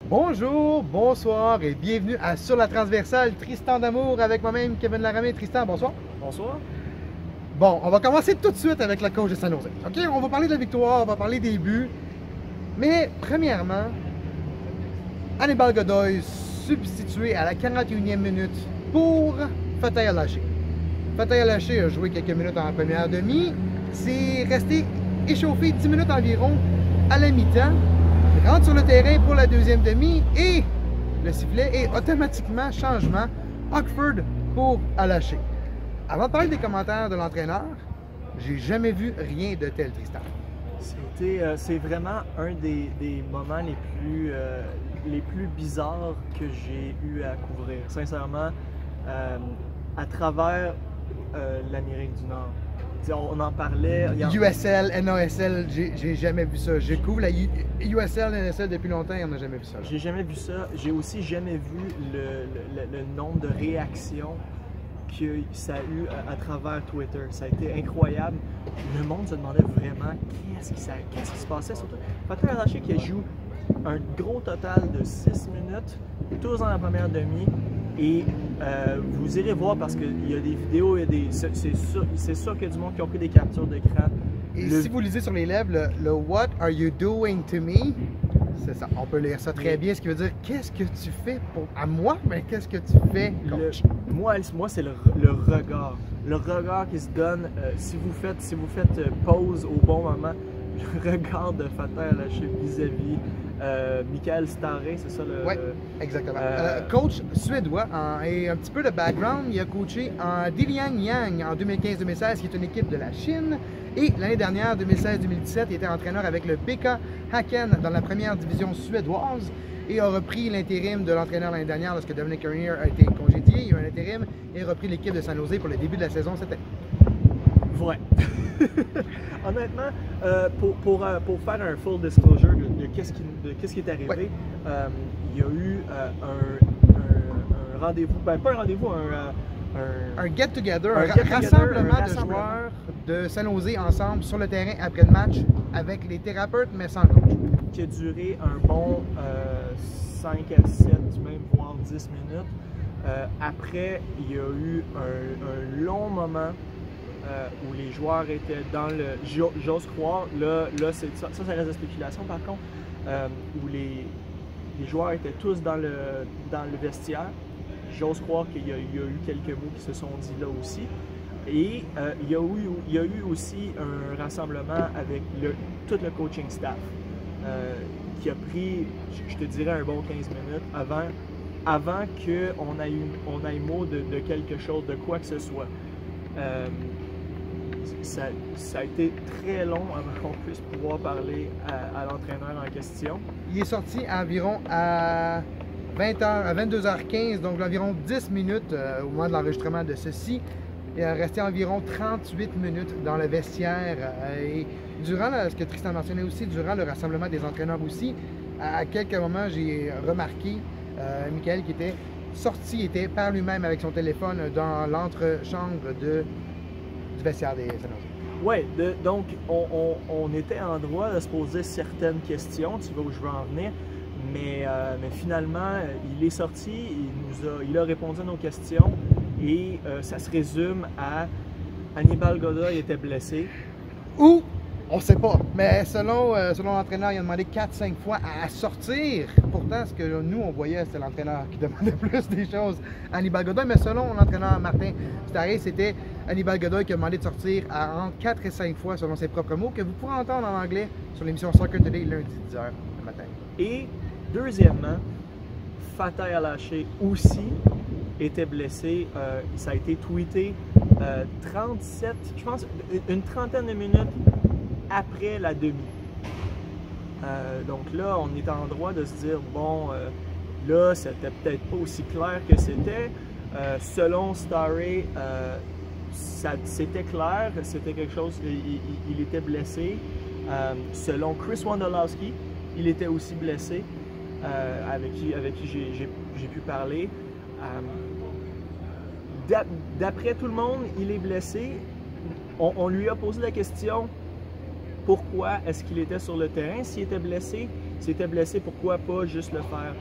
Bonjour, bonsoir et bienvenue à Sur la Transversale, Tristan d'Amour avec moi-même, Kevin Laramée. Tristan, bonsoir. Bonsoir. Bon, on va commencer tout de suite avec le coach de San Jose. OK, on va parler de la victoire, on va parler des buts. Mais premièrement, Hannibal Godoy substitué à la 41e minute pour Fatay Alaché. Fatay Alaché a joué quelques minutes en première demi. C'est resté échauffé 10 minutes environ à la mi-temps. Il rentre sur le terrain pour la deuxième demi et le sifflet est automatiquement changement Oxford pour Alaché. Avant de parler des commentaires de l'entraîneur, j'ai jamais vu rien de tel, Tristan. C'est vraiment un des moments les plus bizarres que j'ai eu à couvrir. Sincèrement, à travers l'Amérique du Nord. On en parlait. USL, NASL, j'ai jamais vu ça. Je couvre la USL, NASL depuis longtemps et on n'a jamais vu ça. J'ai jamais vu ça. J'ai aussi jamais vu le nombre de réactions que ça a eu à travers Twitter. Ça a été incroyable. Le monde se demandait vraiment qu'est-ce qui se passait. Surtout Fatay Alaché qui joue un gros total de 6 minutes, tous dans la première demi. Et vous irez voir parce qu'il y a des vidéos, c'est sûr qu'il y a du monde qui a pris des captures d'écran. Et si vous lisez sur les lèvres, le What are you doing to me? C'est ça, on peut lire ça très bien, ce qui veut dire qu'est-ce que tu fais à moi, mais qu'est-ce que tu fais, coach? Moi c'est le regard. Le regard qui se donne si vous faites pause au bon moment, le regard de Fatay Alaché vis-à-vis Mikael Staré, c'est ça le... Oui, exactement. Coach suédois, et un petit peu de background, il a coaché en Dilian Yang en 2015-2016, qui est une équipe de la Chine. Et l'année dernière, 2016-2017, il était entraîneur avec le BK Häcken dans la première division suédoise et a repris l'intérim de l'entraîneur l'année dernière lorsque Dominic Carrier a été congédié. Il y a eu un intérim et a repris l'équipe de San Jose pour le début de la saison cette année. Vrai. Honnêtement, pour faire un full disclosure de qu'est-ce qui est arrivé, il y a eu un rendez-vous, ben pas un rendez-vous, un get-together, un rassemblement de joueurs de San Jose ensemble sur le terrain après le match avec les thérapeutes mais sans le coach. Qui a duré un bon 5 à 7, même voire 10 minutes. Après, il y a eu un long moment où les joueurs étaient dans le... J'ose croire, là ça reste de spéculation par contre, où les joueurs étaient tous dans le vestiaire. J'ose croire qu'il y a eu quelques mots qui se sont dit là aussi. Et il y a eu aussi un rassemblement avec tout le coaching staff qui a pris, je te dirais, un bon 15 minutes avant qu'on ait mot de quelque chose, de quoi que ce soit. Ça a été très long avant qu'on puisse pouvoir parler à l'entraîneur en question. Il est sorti environ à 22h15, donc environ 10 minutes au moment de l'enregistrement de ceci. Il a resté environ 38 minutes dans le vestiaire. Et durant ce que Tristan mentionnait aussi, durant le rassemblement des entraîneurs aussi, à quelques moments, j'ai remarqué Mikael qui était sorti, était par lui-même avec son téléphone dans l'entrechambre du vestiaire des San Jose. Oui, donc on était en droit de se poser certaines questions, tu vois où je veux en venir, mais finalement, il est sorti, il a répondu à nos questions et ça se résume à Hannibal Godoy était blessé. Ou, on ne sait pas, mais selon l'entraîneur, il a demandé 4-5 fois à sortir. Pourtant, ce que nous, on voyait, c'était l'entraîneur qui demandait plus des choses à Hannibal Godoy. Mais selon l'entraîneur Martin Staré, c'était Hannibal Godoy qui a demandé de sortir entre 4 et 5 fois, selon ses propres mots, que vous pourrez entendre en anglais sur l'émission Soccer Today lundi 10h le matin. Et deuxièmement, Fatay Alaché aussi était blessé. Ça a été tweeté 37, je pense, une trentaine de minutes après la demi. Donc là, on est en droit de se dire, bon, là, c'était peut-être pas aussi clair que c'était. Selon Staré, c'était clair, c'était quelque chose, il était blessé. Selon Chris Wondolowski, il était aussi blessé, avec qui j'ai pu parler. D'après tout le monde, il est blessé. On lui a posé la question, pourquoi est-ce qu'il était sur le terrain. S'il était blessé, pourquoi pas juste le faire,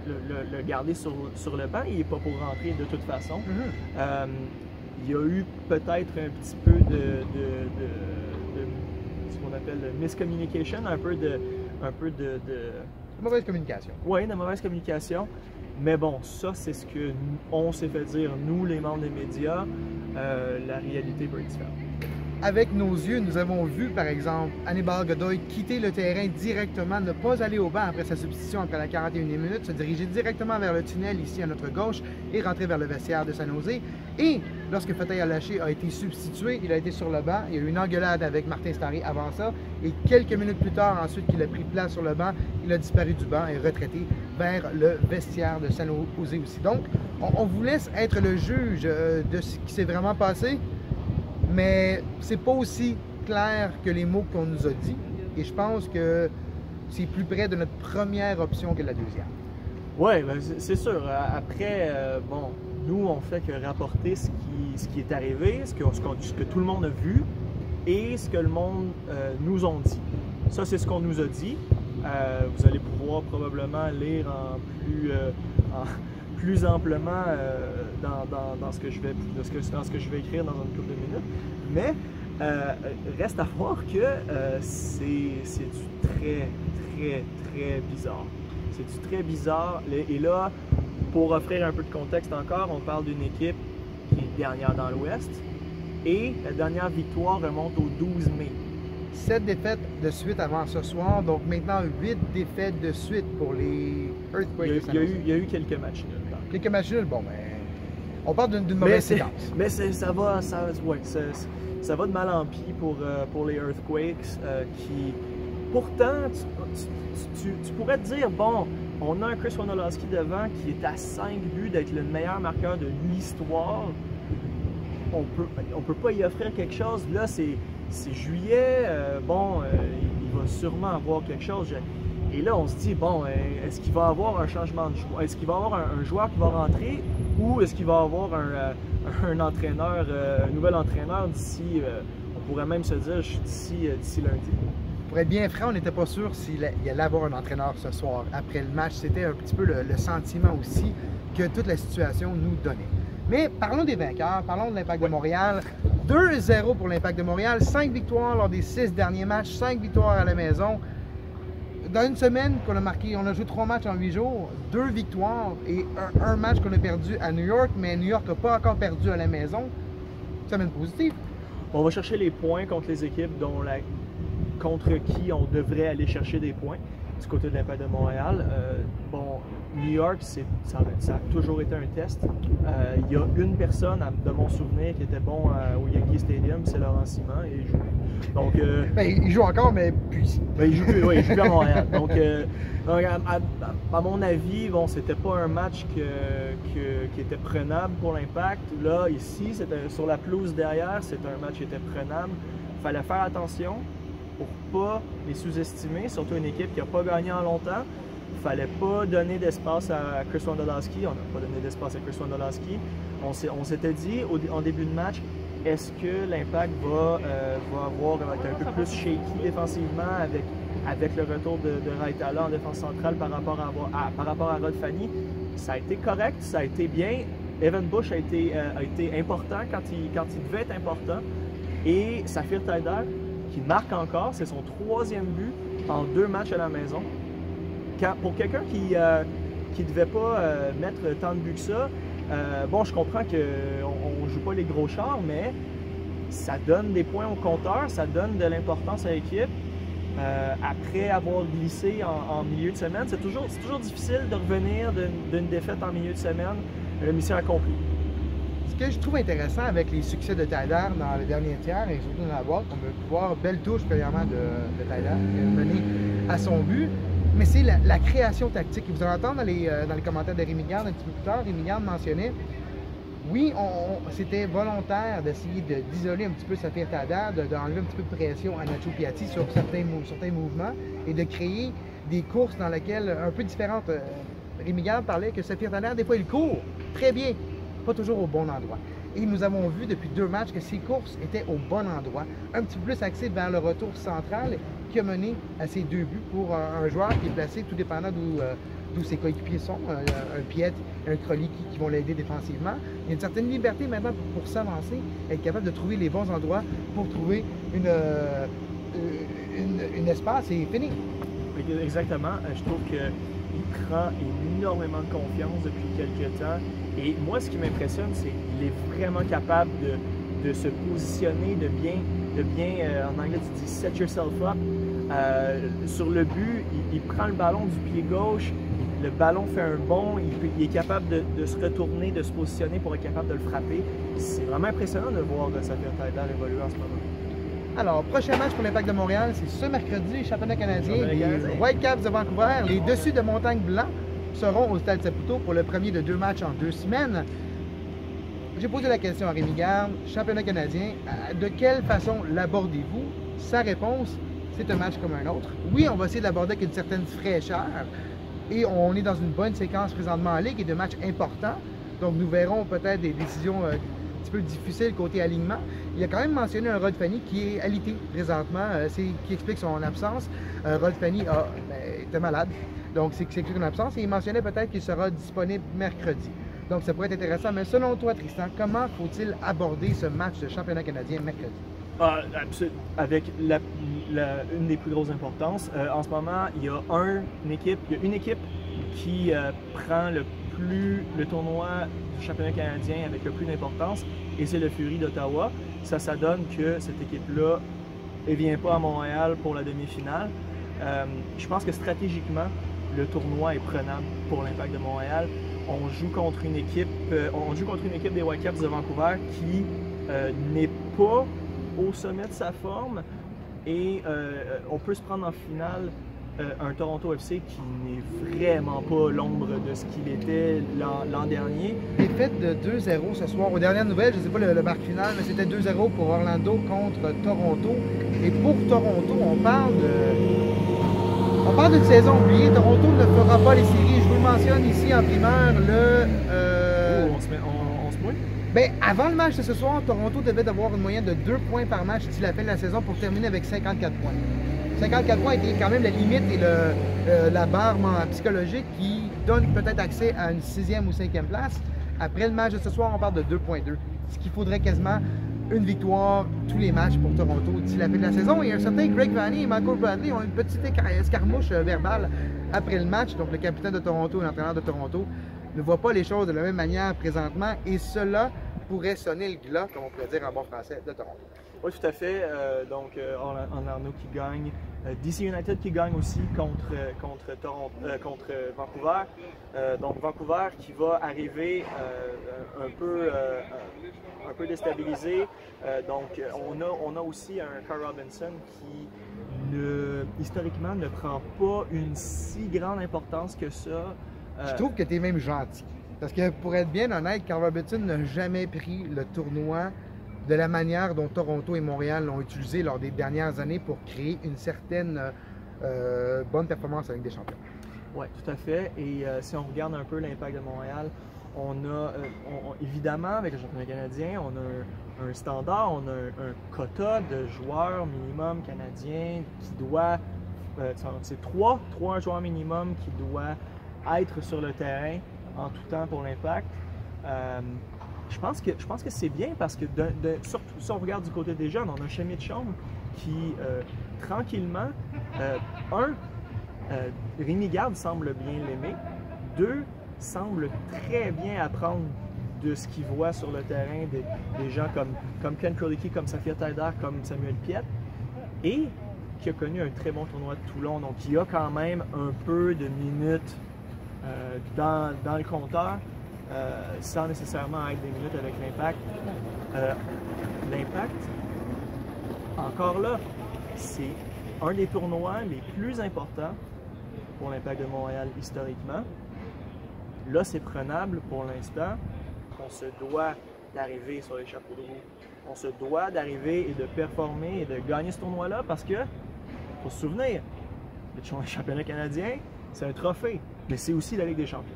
le garder sur le banc. Il n'est pas pour rentrer de toute façon. Il y a eu peut-être un petit peu de ce qu'on appelle miscommunication, un peu de mauvaise communication. Oui, de mauvaise communication. Mais bon, ça, c'est ce qu'on s'est fait dire, nous, les membres des médias. La réalité peut être différente. Avec nos yeux, nous avons vu, par exemple, Hannibal Godoy quitter le terrain directement, ne pas aller au banc après sa substitution après la 41e minute, se diriger directement vers le tunnel ici à notre gauche et rentrer vers le vestiaire de San Jose. Et lorsque Fatih Allaché a été substitué, il a été sur le banc. Il y a eu une engueulade avec Martin Starry avant ça. Et quelques minutes plus tard, ensuite qu'il a pris place sur le banc, il a disparu du banc et retraité vers le vestiaire de San Jose aussi. Donc, on vous laisse être le juge de ce qui s'est vraiment passé. Mais c'est pas aussi clair que les mots qu'on nous a dit. Et je pense que c'est plus près de notre première option que la deuxième. Oui, ben c'est sûr. Après, bon, nous, on fait que rapporter ce qui est arrivé, ce que tout le monde a vu et ce que le monde nous a dit. Ça, c'est ce qu'on nous a dit. Vous allez pouvoir probablement lire plus amplement dans ce que je vais écrire dans une couple de minutes. Mais reste à voir que c'est du très bizarre. C'est du très bizarre. Et là, pour offrir un peu de contexte encore, on parle d'une équipe qui est dernière dans l'Ouest. Et la dernière victoire remonte au 12 mai. 7 défaites de suite avant ce soir, donc maintenant 8 défaites de suite pour les Earthquakes. Il y a eu quelques matchs nuls. Quelques matchs nuls, bon, ben, on parle d'une mauvaise séquence. Mais ça va de mal en pis pour les Earthquakes qui, pourtant, tu pourrais te dire, bon, on a un Chris Wondolowski devant qui est à 5 buts d'être le meilleur marqueur de l'histoire. On peut pas y offrir quelque chose. Là, c'est juillet, il va sûrement avoir quelque chose. Et là, on se dit, bon, est-ce qu'il va y avoir un changement de joueur? Est-ce qu'il va y avoir un joueur qui va rentrer ou est-ce qu'il va y avoir un entraîneur, un nouvel entraîneur d'ici, on pourrait même se dire, d'ici lundi? Pour être bien franc, on n'était pas sûr s'il allait avoir un entraîneur ce soir. Après le match, c'était un petit peu le sentiment aussi que toute la situation nous donnait. Mais parlons des vainqueurs, parlons de l'Impact de Montréal. 2-0 pour l'Impact de Montréal, 5 victoires lors des 6 derniers matchs, 5 victoires à la maison. Dans une semaine qu'on a marqué, on a joué 3 matchs en 8 jours, 2 victoires et un match qu'on a perdu à New York, mais New York n'a pas encore perdu à la maison. Semaine positive. On va chercher les points contre les équipes contre qui on devrait aller chercher des points du côté de l'Impact de Montréal. New York, ça a toujours été un test. Il y a une personne, de mon souvenir, qui était bon au Yankee Stadium, c'est Laurent Simon, et il joue. Donc, il joue encore, mais puis. Il joue plus à Montréal. Donc, à mon avis, bon, c'était pas un match qui était prenable pour l'Impact. Là, ici, c'était sur la pelouse derrière, c'était un match qui était prenable. Il fallait faire attention pour pas les sous-estimer, surtout une équipe qui n'a pas gagné en longtemps. Il ne fallait pas donner d'espace à Chris Wondolowski. On n'a pas donné d'espace à Chris Wondolowski. On s'était dit en début de match, est-ce que l'Impact va être un peu plus shaky défensivement avec le retour de Raitala en défense centrale par rapport à Rod Fanny? Ça a été correct, ça a été bien. Evan Bush a été important quand il devait être important. Et Safir Taider, qui marque encore, c'est son 3e but en 2 matchs à la maison. Pour quelqu'un qui ne devait pas mettre tant de buts que ça, bon, je comprends qu'on ne joue pas les gros chars, mais ça donne des points au compteur, ça donne de l'importance à l'équipe. Après avoir glissé en milieu de semaine, c'est toujours difficile de revenir d'une défaite en milieu de semaine, mission accomplie. Ce que je trouve intéressant avec les succès de Taider dans le dernier tiers, et surtout dans la boîte, on peut voir belle touche premièrement de Taider qui a mené à son but. Mais c'est la création tactique. Vous allez entendre dans les commentaires de Rémi Garde un petit peu plus tard. Rémi Garde mentionnait, oui, c'était volontaire d'essayer d'isoler un petit peu Safir Taider, d'enlever un petit peu de pression à Nacho Piatti sur certains mouvements et de créer des courses dans lesquelles, un peu différentes. Rémi Garde parlait que Safir Taider, des fois, il court très bien, pas toujours au bon endroit. Et nous avons vu depuis 2 matchs que ses courses étaient au bon endroit, un petit peu plus axées vers le retour central qui a mené à ses 2 buts pour un joueur qui est placé tout dépendant d'où ses coéquipiers sont, un Piet et un Crowley qui vont l'aider défensivement. Il y a une certaine liberté maintenant pour s'avancer, être capable de trouver les bons endroits pour trouver une espace et finir. Exactement. Je trouve qu'il prend énormément de confiance depuis quelques temps. Et moi, ce qui m'impressionne, c'est qu'il est vraiment capable de se positionner, de bien en anglais, tu dis « set yourself up ». Sur le but, il prend le ballon du pied gauche, le ballon fait un bond, il est capable de se retourner, de se positionner pour être capable de le frapper. C'est vraiment impressionnant de voir Safir Taider évoluer en ce moment. Alors, prochain match pour l'Impact de Montréal, c'est ce mercredi, championnat canadien. Les Whitecaps de Vancouver, les dessus de Montagne Blanc seront au Stade Saputo pour le premier de 2 matchs en 2 semaines. J'ai posé la question à Rémi Garde, championnat canadien, de quelle façon l'abordez-vous? Sa réponse, c'est un match comme un autre. Oui, on va essayer de l'aborder avec une certaine fraîcheur et on est dans une bonne séquence présentement en Ligue et de matchs importants. Donc, nous verrons peut-être des décisions un petit peu difficiles côté alignement. Il a quand même mentionné un Rod Fanny qui est alité présentement, qui explique son absence. Rod Fanny était malade, donc c'est explique son absence et il mentionnait peut-être qu'il sera disponible mercredi. Donc, ça pourrait être intéressant. Mais selon toi, Tristan, comment faut-il aborder ce match de championnat canadien mercredi? Avec une des plus grosses importances. En ce moment, il y a une équipe qui prend le tournoi du championnat canadien avec le plus d'importance, et c'est le Fury d'Ottawa. Ça donne que cette équipe-là ne vient pas à Montréal pour la demi-finale. Je pense que stratégiquement, le tournoi est prenable pour l'Impact de Montréal. On joue contre une équipe des Whitecaps de Vancouver qui n'est pas au sommet de sa forme, et on peut se prendre en finale un Toronto FC qui n'est vraiment pas l'ombre de ce qu'il était l'an dernier. Défaite de 2-0 ce soir. Aux dernières nouvelles, je ne sais pas le marque final, mais c'était 2-0 pour Orlando contre Toronto. Et pour Toronto, on parle d'une saison oubliée. Toronto ne fera pas les séries. Je vous le mentionne ici en primeur. On se mouille? Bien, avant le match de ce soir, Toronto devait avoir une moyenne de 2 points par match d'ici la fin de la saison pour terminer avec 54 points. 54 points était quand même la limite et la barre psychologique qui donne peut-être accès à une 6e ou 5e place. Après le match de ce soir, on parle de 2.2. Ce qu'il faudrait quasiment une victoire tous les matchs pour Toronto d'ici la fin de la saison. Et un certain Greg Vanney et Michael Bradley ont une petite escarmouche verbale après le match. Donc le capitaine de Toronto et l'entraîneur de Toronto ne voient pas les choses de la même manière présentement. Et cela pourrait sonner le glas, comme on pourrait dire en bon français, de Toronto. Oui, tout à fait. Donc, Orlando qui gagne. DC United qui gagne aussi contre Vancouver. Donc, Vancouver qui va arriver un peu déstabilisé. Donc, on a aussi un Carl Robinson qui, historiquement, ne prend pas une si grande importance que ça. Je trouve que tu es même gentil. Parce que, pour être bien honnête, Carl Robinson n'a jamais pris le tournoi de la manière dont Toronto et Montréal l'ont utilisé lors des dernières années pour créer une certaine bonne performance avec des champions. Oui, tout à fait. Et si on regarde un peu l'Impact de Montréal, on a évidemment, avec le championnat canadien, on a un standard, on a un quota de joueurs minimum canadiens qui doit, c'est 3 joueurs minimum qui doivent être sur le terrain en tout temps pour l'Impact. Je pense que c'est bien parce que, surtout si on regarde du côté des jeunes, on a Chemi Chong qui, tranquillement, Rémi Garde semble bien l'aimer. 2, semble très bien apprendre de ce qu'il voit sur le terrain des gens comme Ken Krolicki, comme Safir Taider, comme Samuel Piet, et qui a connu un très bon tournoi de Toulon. Donc, il y a quand même un peu de minutes dans le compteur. Sans nécessairement être des minutes avec l'Impact. L'Impact, encore là, c'est un des tournois les plus importants pour l'Impact de Montréal historiquement. Là, c'est prenable pour l'instant. On se doit d'arriver sur les chapeaux de roue. On se doit d'arriver et de performer et de gagner ce tournoi-là parce que, faut se souvenir, le championnat canadien, c'est un trophée, mais c'est aussi la Ligue des champions.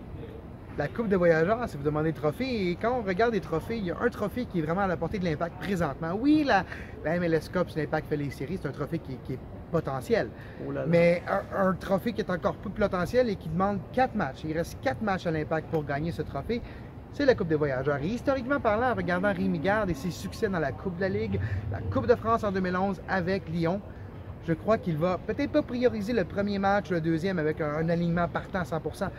la Coupe de voyageurs, si vous demandez trophée. Et quand on regarde les trophées, il y a un trophée qui est vraiment à la portée de l'Impact présentement. Oui, la MLS Cup, si l'Impact fait les séries, c'est un trophée qui est potentiel. Oh là là. Mais un trophée qui est encore plus potentiel et qui demande 4 matchs. Il reste 4 matchs à l'Impact pour gagner ce trophée. C'est la Coupe des voyageurs. Et historiquement parlant, en regardant Rémi Garde et ses succès dans la Coupe de la Ligue, la Coupe de France en 2011 avec Lyon, je crois qu'il va peut-être pas prioriser le premier match, le deuxième avec un alignement partant à 100%,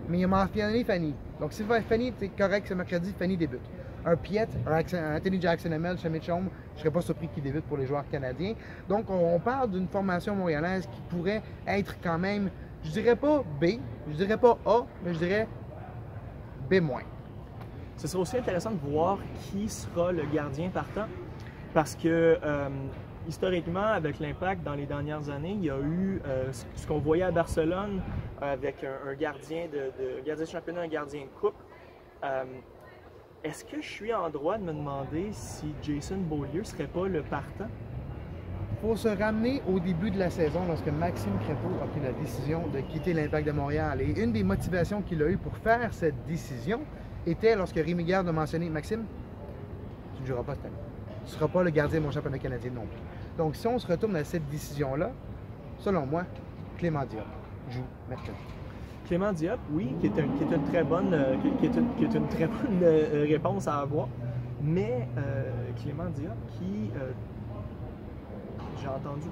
mais il a mentionné Fanny. Donc si Fanny, c'est correct, ce mercredi, Fanny débute. Un Piet, un Anthony Jackson-Hamel, Schmidt Chaume, je ne serais pas surpris qu'il débute pour les joueurs canadiens. Donc on parle d'une formation montréalaise qui pourrait être quand même, je dirais pas B, je dirais pas A, mais je dirais B-. Ce sera aussi intéressant de voir qui sera le gardien partant, parce que historiquement, avec l'Impact dans les dernières années, il y a eu ce qu'on voyait à Barcelone avec un gardien gardien de championnat, un gardien de coupe. Est-ce que je suis en droit de me demander si Jason Beaulieu ne serait pas le partant? Il faut se ramener au début de la saison lorsque Maxime Crépeau a pris la décision de quitter l'Impact de Montréal. Et une des motivations qu'il a eues pour faire cette décision était lorsque Rémi Garde a mentionné « Maxime, tu ne joueras pas cette année. Tu ne seras pas le gardien de mon championnat canadien non plus. » Donc si on se retourne à cette décision-là, selon moi, Clément Diop joue mercredi. Clément Diop, oui, qui est une très bonne, réponse à avoir. Mais Clément Diop qui, j'ai entendu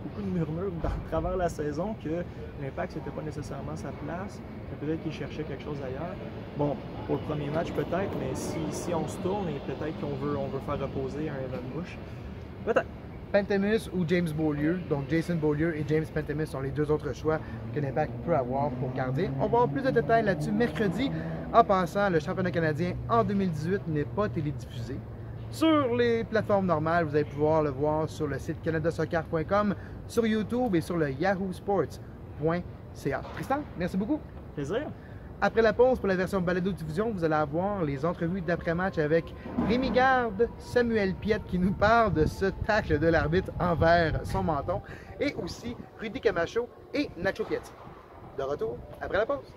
beaucoup de murmures à travers la saison que l'Impact c'était pas nécessairement sa place, que peut-être qu'il cherchait quelque chose ailleurs. Bon, pour le premier match peut-être, mais si on se tourne et peut-être qu'on veut faire reposer un Evan Bush, peut-être. Pentemus ou James Beaulieu, donc Jason Beaulieu et James Pentemus sont les deux autres choix que l'Impact peut avoir pour garder. On va avoir plus de détails là-dessus mercredi. En passant, le championnat canadien en 2018 n'est pas télédiffusé. Sur les plateformes normales, vous allez pouvoir le voir sur le site canadasoccer.com, sur YouTube et sur le yahoosports.ca. Tristan, merci beaucoup. Plaisir. Après la pause, pour la version balado-diffusion, vous allez avoir les entrevues d'après-match avec Rémi Garde, Samuel Piet qui nous parle de ce tacle de l'arbitre envers son menton, et aussi Rudy Camacho et Nacho Piatti. De retour après la pause.